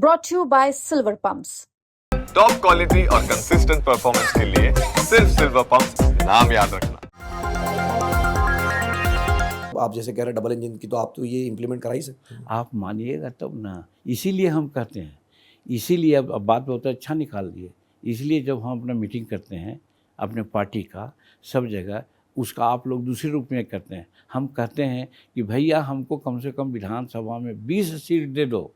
brought to you by Silver Pumps. Top quality और consistent performance के लिए सिर्फ सिल्वर पंप नाम याद रखना। आप जैसे कह रहे हैं डबल इंजन की, तो आप तो ये इम्प्लीमेंट करा ही सकते हैं। आप मानिएगा तब ना, इसीलिए हम कहते हैं, इसीलिए अब बात बहुत अच्छा निकाल दिए। इसलिए जब हम अपना मीटिंग करते हैं अपने पार्टी का सब जगह, उसका आप लोग दूसरे रूप में करते हैं। हम कहते हैं कि भैया हमको कम से कम विधानसभा में 20 सीट दे दो,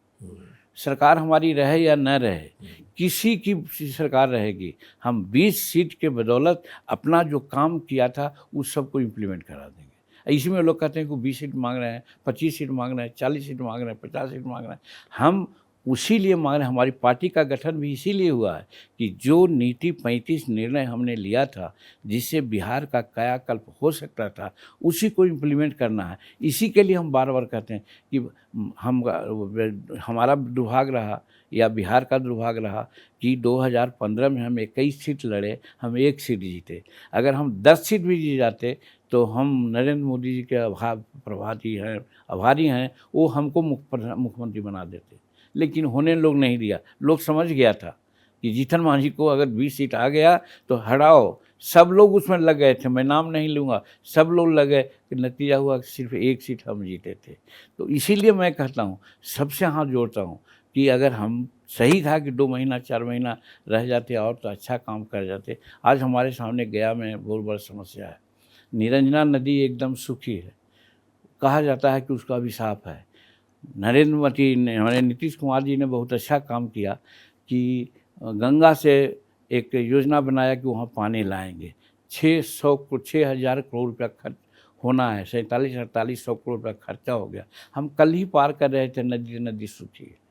सरकार हमारी रहे या न रहे, किसी की सरकार रहेगी, हम 20 सीट के बदौलत अपना जो काम किया था उस सबको इम्प्लीमेंट करा देंगे। इसी में लोग कहते हैं कि 20 सीट मांग रहे हैं, 25 सीट मांग रहे हैं, 40 सीट मांग रहे हैं, 50 सीट मांग रहे हैं। हम उसी लिए मांग रहे हैं। हमारी पार्टी का गठन भी इसीलिए हुआ है कि जो नीति 35 निर्णय हमने लिया था, जिससे बिहार का कायाकल्प हो सकता था, उसी को इम्प्लीमेंट करना है। इसी के लिए हम बार बार कहते हैं कि हमारा दुर्भाग्य रहा या बिहार का दुर्भाग्य रहा कि 2015 में हम 21 सीट लड़े, हम 1 सीट जीते। अगर हम 10 सीट भी जीत जाते तो हम नरेंद्र मोदी जी के आभारी हैं, वो हमको मुख्यमंत्री बना देते। लेकिन होने लोग नहीं दिया। लोग समझ गया था कि जीतन मांझी को अगर 20 सीट आ गया तो हटाओ। सब लोग उसमें लग गए थे, मैं नाम नहीं लूँगा, सब लोग लग गए कि नतीजा हुआ कि सिर्फ 1 सीट हम जीते थे। तो इसीलिए मैं कहता हूँ, सबसे हाथ जोड़ता हूँ कि अगर हम सही था कि 2 महीना 4 महीना रह जाते और तो अच्छा काम कर जाते। आज हमारे सामने गया में बहुत बड़ी समस्या है। निरंजना नदी एकदम सूखी है, कहा जाता है कि उसका अभिशाप है। नरेंद्र मोदी ने, हमारे नीतीश कुमार जी ने बहुत अच्छा काम किया कि गंगा से एक योजना बनाया कि वहाँ पानी लाएंगे। 6,000 करोड़ रुपया खर्च होना है, 47-48 करोड़ रुपया खर्चा हो गया। हम कल ही पार कर रहे थे, नदी सूखी है।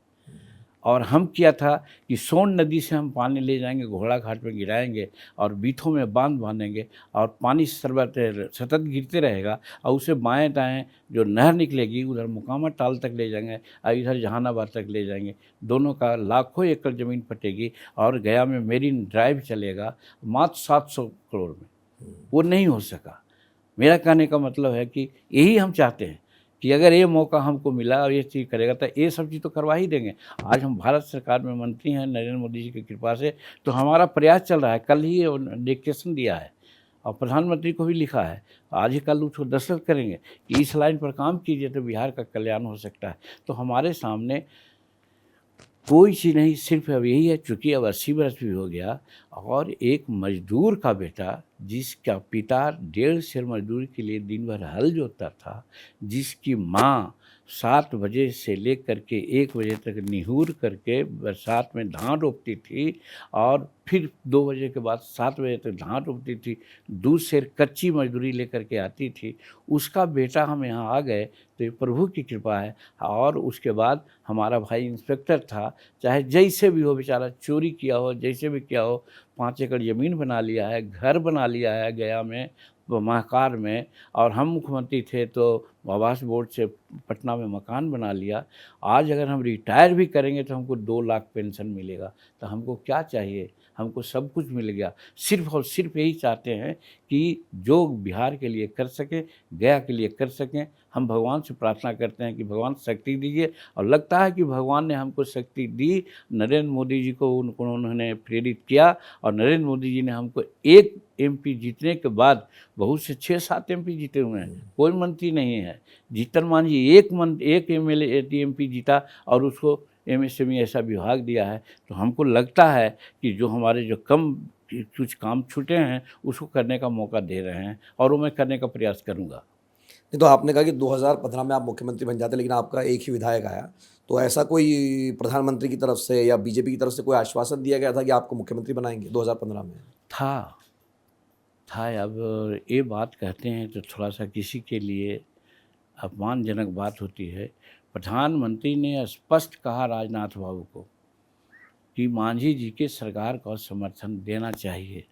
और हम किया था कि सोन नदी से हम पानी ले जाएंगे, घोड़ा घाट में गिराएंगे और बीथों में बांध बांधेंगे और पानी सतत गिरते रहेगा और उसे बाएं दाएं जो नहर निकलेगी उधर मुकामा टाल तक ले जाएंगे और इधर जहानाबाद तक ले जाएंगे। दोनों का लाखों एकड़ ज़मीन पटेगी और गया में मेरीन ड्राइव चलेगा मात्र 700 करोड़ में। वो नहीं हो सका। मेरा कहने का मतलब है कि यही हम चाहते हैं कि अगर ये मौका हमको मिला और ये चीज़ करेगा तो ये सब चीज़ तो करवा ही देंगे। आज हम भारत सरकार में मंत्री हैं नरेंद्र मोदी जी की कृपा से, तो हमारा प्रयास चल रहा है। कल ही डिक्टेशन दिया है और प्रधानमंत्री को भी लिखा है, आज ही कल उसको दस्तखत करेंगे कि इस लाइन पर काम कीजिए तो बिहार का कल्याण हो सकता है। तो हमारे सामने कोई चीज़ नहीं, सिर्फ अब यही है, चूँकि अब 80 वर्ष भी हो गया और एक मजदूर का बेटा जिसका पिता 1.5 शेर मजदूरी के लिए दिन भर हल जोतता था, जिसकी माँ 7 बजे से लेकर के 1 बजे तक निहुर करके बरसात में धान रोपती थी और फिर 2 बजे के बाद 7 बजे तक धान रोपती थी, 2 शेर कच्ची मजदूरी लेकर के आती थी, उसका बेटा हम यहाँ आ गए तो ये प्रभु की कृपा है। और उसके बाद हमारा भाई इंस्पेक्टर था, चाहे जैसे भी हो, बेचारा चोरी किया हो, जैसे भी किया हो, 5 एकड़ ज़मीन बना लिया है, घर बना लिया है गया में, महाकाल में, और हम मुख्यमंत्री थे तो आवास बोर्ड से पटना में मकान बना लिया। आज अगर हम रिटायर भी करेंगे तो हमको 2 लाख पेंशन मिलेगा। तो हमको क्या चाहिए? हमको सब कुछ मिल गया। सिर्फ और सिर्फ यही चाहते हैं कि जो बिहार के लिए कर सकें, गया के लिए कर सकें। हम भगवान से प्रार्थना करते हैं कि भगवान शक्ति दीजिए, और लगता है कि भगवान ने हमको शक्ति दी। नरेंद्र मोदी जी को उन्होंने प्रेरित किया और नरेंद्र मोदी जी ने हमको 1 MP जीतने के बाद बहुत से 6-7 MP जीते हुए हैं, कोई मंत्री नहीं है। जीतन मांझी 1 MLA MP जीता और उसको MSME ऐसा विभाग दिया है। तो हमको लगता है कि जो हमारे जो कम कुछ काम छूटे हैं उसको करने का मौका दे रहे हैं और वो मैं करने का प्रयास करूँगा। नहीं, तो आपने कहा कि 2015 में आप मुख्यमंत्री बन जाते, लेकिन आपका एक ही विधायक आया, तो ऐसा कोई प्रधानमंत्री की तरफ से या बीजेपी की तरफ से कोई आश्वासन दिया गया था कि आपको मुख्यमंत्री बनाएंगे 2015 में? था। अब ये बात कहते हैं तो थोड़ा सा किसी के लिए अपमानजनक बात होती है। प्रधानमंत्री ने स्पष्ट कहा राजनाथ बाबू को कि मांझी जी के सरकार को समर्थन देना चाहिए।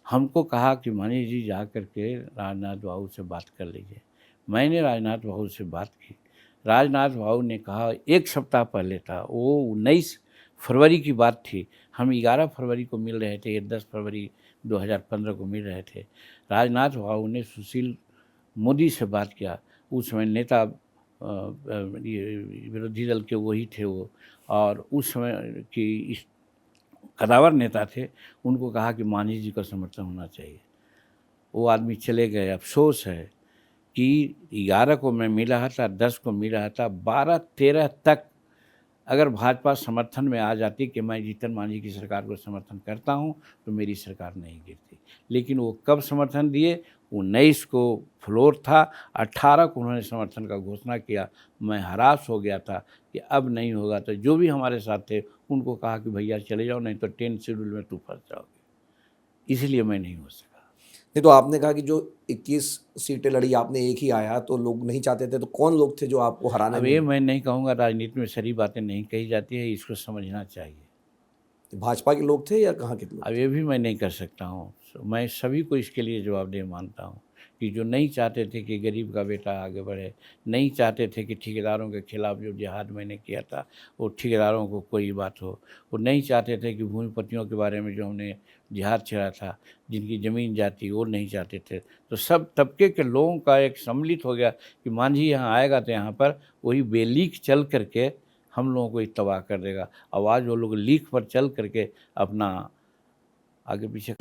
हमको कहा कि मांझी जी जा कर के राजनाथ बाबू से बात कर लीजिए। मैंने राजनाथ बाबू से बात की। राजनाथ बाबू ने कहा, 1 सप्ताह पहले था, वो 19 फरवरी की बात थी, हम 11 फरवरी को मिल रहे थे, 10 फरवरी 2015 को मिल रहे थे। राजनाथ बाबू ने सुशील मोदी से बात किया। उस समय नेता विरोधी दल के वही थे वो, और उस समय की इस कदावर नेता थे, उनको कहा कि मांझी जी का समर्थन होना चाहिए। वो आदमी चले गए। अफसोस है कि 11 को मैं मिल रहा था, 10 को मिल रहा था, 12-13 तक अगर भाजपा समर्थन में आ जाती कि मैं जीतन मांझी की सरकार को समर्थन करता हूं, तो मेरी सरकार नहीं गिरती। लेकिन वो कब समर्थन दिए? 19 को फ्लोर था, 18 को उन्होंने समर्थन का घोषणा किया। मैं हरास हो गया था कि अब नहीं होगा। तो जो भी हमारे साथ थे उनको कहा कि भैया चले जाओ, नहीं तो 10 शेड्यूल में तू फंस जाओगे। इसलिए मैं नहीं हो सका। नहीं, तो आपने कहा कि जो 21 सीटें लड़ी आपने एक ही आया, तो लोग नहीं चाहते थे, तो कौन लोग थे जो आपको हराने अब में? ये मैं नहीं कहूँगा, राजनीति में सारी बातें नहीं कही जाती है, इसको समझना चाहिए। भाजपा के लोग थे या कहाँ के लोग? अब ये भी मैं नहीं कर सकता हूँ। मैं सभी को इसके लिए जवाबदेह मानता हूँ कि जो नहीं चाहते थे कि गरीब का बेटा आगे बढ़े, नहीं चाहते थे कि ठेकेदारों के खिलाफ जो जिहाद मैंने किया था वो ठेकेदारों को कोई बात हो, वो नहीं चाहते थे कि भूमिपतियों के बारे में जो हमने जिहाद छेड़ा था, जिनकी ज़मीन जाती, वो नहीं चाहते थे। तो सब तबके के लोगों का एक सम्मिलित हो गया कि मांझी यहाँ आएगा तो यहाँ पर वही बेलीक चल करके हम लोगों को तबाह कर देगा। अब आज वो लोग लीक पर चल करके अपना आगे पीछे